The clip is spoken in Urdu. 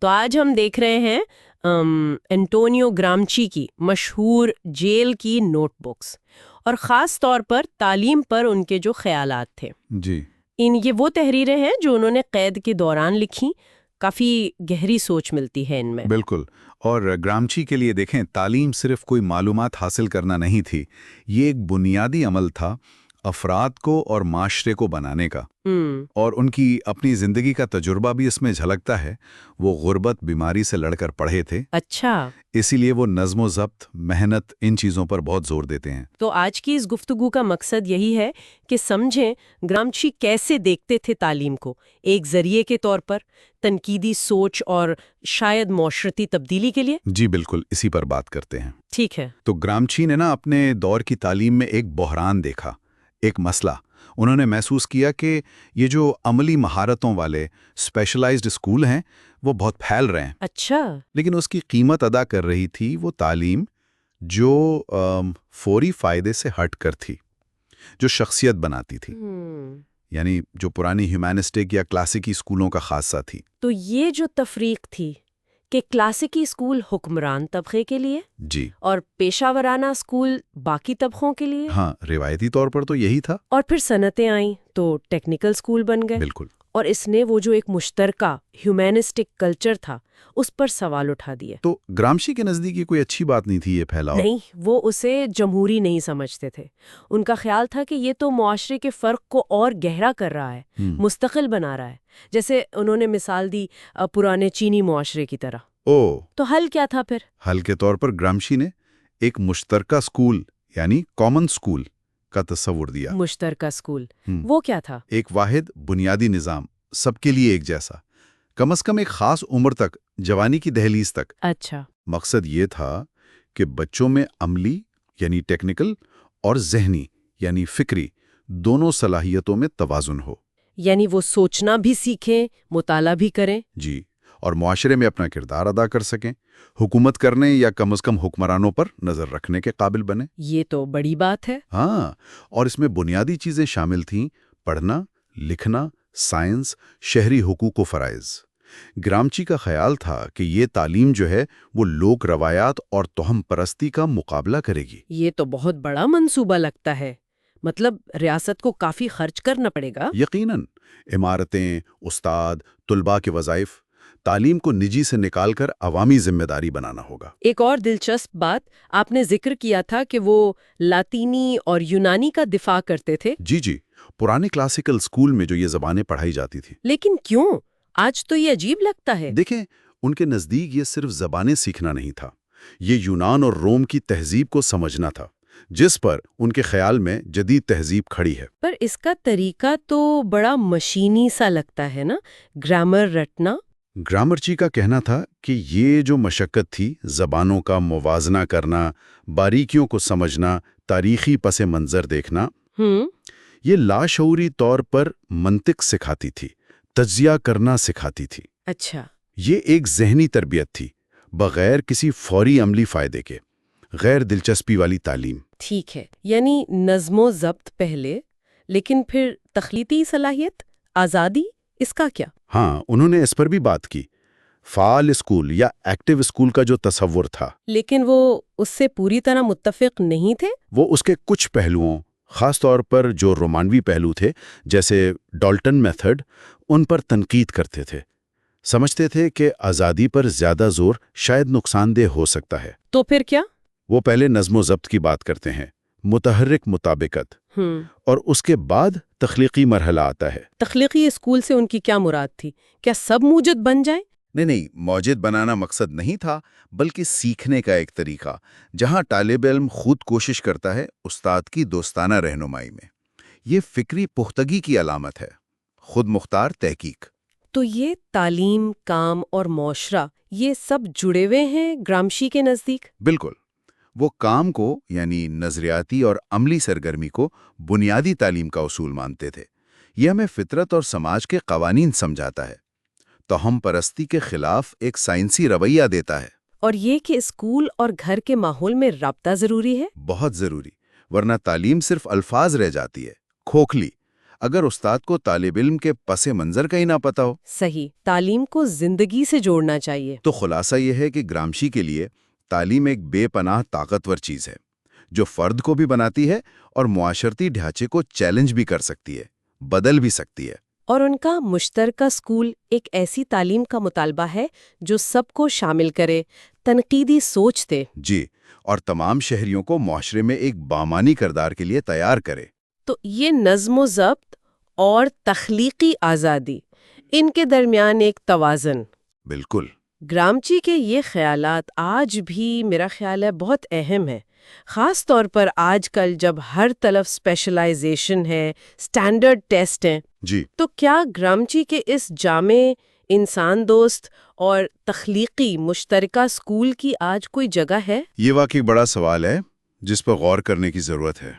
تو آج ہم دیکھ رہے ہیں انٹونیو گرامچی کی مشہور جیل کی نوٹ بکس، اور خاص طور پر تعلیم پر ان کے جو خیالات تھے۔ جی، یہ وہ تحریریں ہیں جو انہوں نے قید کے دوران لکھی۔ کافی گہری سوچ ملتی ہے ان میں۔ بالکل۔ اور گرامچی کے لیے دیکھیں، تعلیم صرف کوئی معلومات حاصل کرنا نہیں تھی، یہ ایک بنیادی عمل تھا افراد کو اور معاشرے کو بنانے کا۔ اور ان کی اپنی زندگی کا تجربہ بھی اس میں جھلکتا ہے۔ وہ غربت، بیماری سے لڑ کر پڑھے تھے، اچھا، اسی لیے وہ نظم و ضبط، محنت، ان چیزوں پر بہت زور دیتے ہیں۔ تو آج کی اس گفتگو کا مقصد یہی ہے کہ سمجھیں گرامچی کیسے دیکھتے تھے تعلیم کو، ایک ذریعے کے طور پر، تنقیدی سوچ اور شاید معاشرتی تبدیلی کے لیے۔ جی بالکل، اسی پر بات کرتے ہیں۔ ٹھیک ہے۔ تو گرامچی نے اپنے دور کی تعلیم میں ایک بحران دیکھا، ایک مسئلہ۔ انہوں نے محسوس کیا کہ یہ جو عملی مہارتوں والے اسپیشلائزڈ اسکول ہیں وہ بہت پھیل رہے ہیں۔ اچھا۔ لیکن اس کی قیمت ادا کر رہی تھی وہ تعلیم جو فوری فائدے سے ہٹ کر تھی، جو شخصیت بناتی تھی، یعنی جو پرانی ہیومینسٹک یا کلاسیکی اسکولوں کا خاصہ تھی۔ تو یہ جو تفریق تھی کہ کلاسیکی اسکول حکمران طبقے کے لیے، جی، اور پیشہ ورانہ اسکول باقی طبقوں کے لیے۔ ہاں، روایتی طور پر تو یہی تھا۔ اور پھر صنعتیں آئیں تو ٹیکنیکل اسکول بن گئے۔ بالکل۔ اور اس نے وہ جو ایک مشترکہ ہیومینسٹک کلچر تھا اس پر سوال اٹھا دیے۔ تو گرامشی کے نزدیک یہ کوئی اچھی بات نہیں تھی، یہ پھیلاؤ نہیں، وہ اسے جمہوری نہیں سمجھتے تھے۔ ان کا خیال تھا کہ یہ تو معاشرے کے فرق کو اور گہرا کر رہا ہے، مستقل بنا رہا ہے، جیسے انہوں نے مثال دی پرانے چینی معاشرے کی طرح۔ تو حل کیا تھا پھر؟ حل کے طور پر گرامشی نے ایک مشترکہ اسکول یعنی کامن اسکول کا تصور دیا۔ مشترکہ اسکول وہ کیا تھا؟ ایک واحد بنیادی نظام، سب کے لیے ایک جیسا، کم از کم ایک خاص عمر تک، جوانی کی دہلیز تک۔ اچھا۔ مقصد یہ تھا کہ بچوں میں عملی یعنی ٹیکنیکل اور ذہنی یعنی فکری دونوں صلاحیتوں میں توازن ہو، یعنی وہ سوچنا بھی سیکھیں، مطالعہ بھی کریں۔ جی، اور معاشرے میں اپنا کردار ادا کر سکیں، حکومت کرنے یا کم از کم حکمرانوں پر نظر رکھنے کے قابل بنے۔ یہ تو بڑی بات ہے۔ ہاں، اور اس میں بنیادی چیزیں شامل تھیں: پڑھنا، لکھنا، سائنس، شہری حقوق و فرائض۔ گرامچی کا خیال تھا کہ یہ تعلیم جو ہے وہ لوک روایات اور توہم پرستی کا مقابلہ کرے گی۔ یہ تو بہت بڑا منصوبہ لگتا ہے، مطلب ریاست کو کافی خرچ کرنا پڑے گا۔ یقیناً، عمارتیں، استاد، طلباء کے وظائف، تعلیم کو نجی سے نکال کر عوامی ذمہ داری بنانا ہوگا۔ ایک اور دلچسپ بات آپ نے ذکر کیا تھا کہ وہ لاطینی اور یونانی کا دفاع کرتے تھے۔ جی، پرانے کلاسیکل اسکول میں جو یہ زبانیں پڑھائی جاتی تھی۔ لیکن کیوں؟ آج تو یہ عجیب لگتا ہے۔ دیکھیں، ان کے نزدیک یہ صرف زبانیں سیکھنا نہیں تھا، یہ یونان اور روم کی تہذیب کو سمجھنا تھا، جس پر ان کے خیال میں جدید تہذیب کھڑی ہے۔ پر اس کا طریقہ تو بڑا مشینی سا لگتا ہے نا، گرامر رٹنا۔ گرامرچی کا کہنا تھا کہ یہ جو مشقت تھی، زبانوں کا موازنہ کرنا، باریکیوں کو سمجھنا، تاریخی پس منظر دیکھنا، یہ لاشعوری طور پر منطق سکھاتی تھی، تجزیہ کرنا سکھاتی تھی۔ اچھا۔ یہ ایک ذہنی تربیت تھی، بغیر کسی فوری عملی فائدے کے، غیر دلچسپی والی تعلیم۔ ٹھیک ہے، یعنی نظم و ضبط پہلے، لیکن پھر تخلیقی صلاحیت، آزادی، اس کا کیا؟ ہاں، انہوں نے اس پر بھی بات کی، فعال اسکول یا ایکٹیو اسکول کا جو تصور تھا۔ لیکن وہ اس سے پوری طرح متفق نہیں تھے۔ وہ اس کے کچھ پہلوؤں، خاص طور پر جو رومانوی پہلو تھے جیسے ڈالٹن میتھڈ، ان پر تنقید کرتے تھے۔ سمجھتے تھے کہ آزادی پر زیادہ زور شاید نقصان دہ ہو سکتا ہے۔ تو پھر کیا؟ وہ پہلے نظم و ضبط کی بات کرتے ہیں، متحرک مطابقت، اور اس کے بعد تخلیقی مرحلہ آتا ہے۔ تخلیقی اسکول سے ان کی کیا مراد تھی؟ کیا سب موجد بن جائیں؟ نہیں، موجد بنانا مقصد نہیں تھا، بلکہ سیکھنے کا ایک طریقہ جہاں طالب علم خود کوشش کرتا ہے استاد کی دوستانہ رہنمائی میں۔ یہ فکری پختگی کی علامت ہے، خود مختار تحقیق۔ تو یہ تعلیم، کام اور معاشرہ، یہ سب جڑے ہوئے ہیں گرامشی کے نزدیک؟ بالکل، وہ کام کو یعنی نظریاتی اور عملی سرگرمی کو بنیادی تعلیم کا اصول مانتے تھے۔ یہ ہمیں فطرت اور سماج کے قوانین سمجھاتا ہے، توہم پرستی کے خلاف ایک سائنسی رویہ دیتا ہے۔ اور یہ کہ اسکول اور گھر کے ماحول میں رابطہ ضروری ہے؟ بہت ضروری، ورنہ تعلیم صرف الفاظ رہ جاتی ہے، کھوکھلی۔ اگر استاد کو طالب علم کے پس منظر کا ہی نہ پتا ہو؟ صحیح، تعلیم کو زندگی سے جوڑنا چاہیے۔ تو خلاصہ یہ ہے کہ گرامشی کے لیے تعلیم ایک بے پناہ طاقتور چیز ہے جو فرد کو بھی بناتی ہے اور معاشرتی ڈھانچے کو چیلنج بھی کر سکتی ہے، بدل بھی سکتی ہے۔ اور ان کا مشترکہ اسکول ایک ایسی تعلیم کا مطالبہ ہے جو سب کو شامل کرے، تنقیدی سوچ دے۔ جی، اور تمام شہریوں کو معاشرے میں ایک بامانی کردار کے لیے تیار کرے۔ تو یہ نظم و ضبط اور تخلیقی آزادی، ان کے درمیان ایک توازن۔ بالکل۔ گرامچی کے یہ خیالات آج بھی میرا خیال ہے بہت اہم ہے، خاص طور پر آج کل جب ہر طرف اسپیشلائزیشن ہے، اسٹینڈرڈ ٹیسٹ ہیں۔ جی، تو کیا گرامچی کے اس جامع، انسان دوست اور تخلیقی مشترکہ اسکول کی آج کوئی جگہ ہے؟ یہ واقعی بڑا سوال ہے جس پر غور کرنے کی ضرورت ہے۔